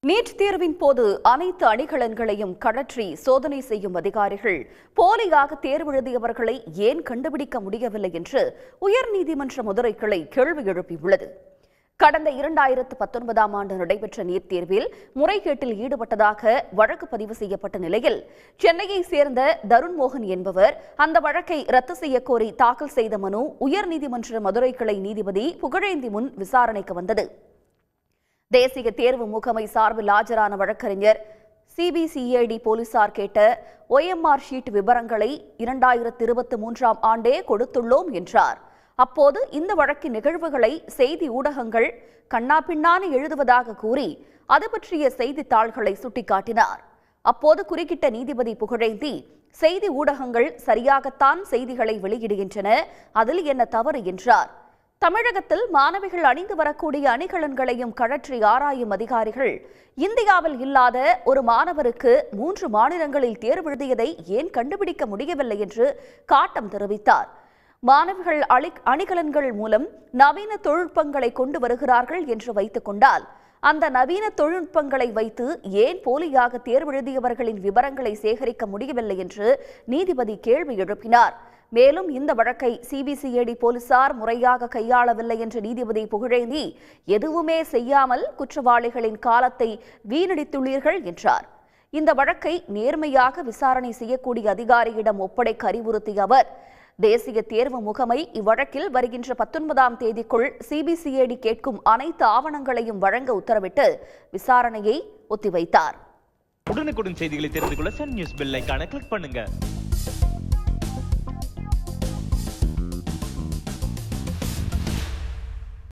NEET தேர்வின் போது அனைத்து அணிகலன்களையும் கடற்றி சோதனை செய்யும் அதிகாரிகள் போலியாக தேர்வெழுதியவர்களை ஏன் கண்டுபிடிக்க முடியவில்லை என்று உயர்நீதிமன்ற மதுரை கிளை கேள்வி எழுப்பியுள்ளது. கடந்த 2019ஆம் ஆண்டு நடைபெற்ற நீட் தேர்வில் முறைகேட்டில் ஈடுபட்டதாக வழக்கு பதிவு செய்யப்பட்ட நிலையில் சென்னையை சேர்ந்த தருண் மோகன் என்பவர் அந்த வழக்கை ரத்து செய்யக்கோரி தாக்கல் செய்த மனு உயர்நீதிமன்ற மதுரை கிளை நீதிபதி புகழேந்தி முன் விசாரணைக்கு வந்தது. தேசிய தேர்வு முகமை சார்பில் ஆஜரான வழக்கறிஞர் சிபிசிஐடி போலீசார் கேட்ட OMR ஷீட் விவரங்களை 2023ஆம் ஆண்டே கொடுத்துள்ளோம் என்றார். அப்போது இந்த வழக்கின் நிகழ்வுகளை செய்தி ஊடகங்கள் கண்ணாபின்னான எழுதுவதாக கூறி அது பற்றிய செய்தித்தாள்களை சுட்டிக்காட்டினார். அப்போது குறுக்கிட்ட நீதிபதி புகழேந்தி, செய்தி ஊடகங்கள் சரியாகத்தான் செய்திகளை வெளியிடுகின்றன, அதில் என்ன தவறு என்றார். தமிழகத்தில் மாணவிகள் அணிந்து வரக்கூடிய அணிகலன்களையும் கழற்றி ஆராயும் அதிகாரிகள் இந்தியாவில் இல்லாத ஒரு மாணவருக்கு 3 மாநிலங்களில் தேர்வெழுதியதை ஏன் கண்டுபிடிக்க முடியவில்லை என்று காட்டம் தெரிவித்தார். மாணவிகள் அணிகலன்கள் மூலம் நவீன தொழில்நுட்பங்களை கொண்டு வருகிறார்கள் என்று வைத்துக் கொண்டால் அந்த நவீன தொழில்நுட்பங்களை வைத்து ஏன் போலியாக தேர்வெழுதியவர்களின் விவரங்களை சேகரிக்க முடியவில்லை என்று நீதிபதி கேள்வி எழுப்பினார். மேலும் இந்த வழக்கை சிபிசிஐடி போலீசார் முறையாக கையாளவில்லை என்ற நீதிபதி புகழேந்தி, எதுவுமே செய்யாமல் குற்றவாளிகளின் காலத்தை வீணடித்துள்ளீர்கள் என்றார். இந்த வழக்கை நேர்மையாக விசாரணை செய்யக்கூடிய அதிகாரியிடம் ஒப்படைக்க அறிவுறுத்திய அவர், தேசிய தேர்வு முகமை இவ்வழக்கில் வருகின்ற 19ஆம் தேதிக்குள் சிபிசிஐடி கேட்கும் அனைத்து ஆவணங்களையும் வழங்க உத்தரவிட்டு விசாரணையை ஒத்திவைத்தார். உடனுக்குடன் செய்திகளை தெரிந்து கொள்ள சன் நியூஸ் பெல் ஐகானை கிளிக் பண்ணுங்க.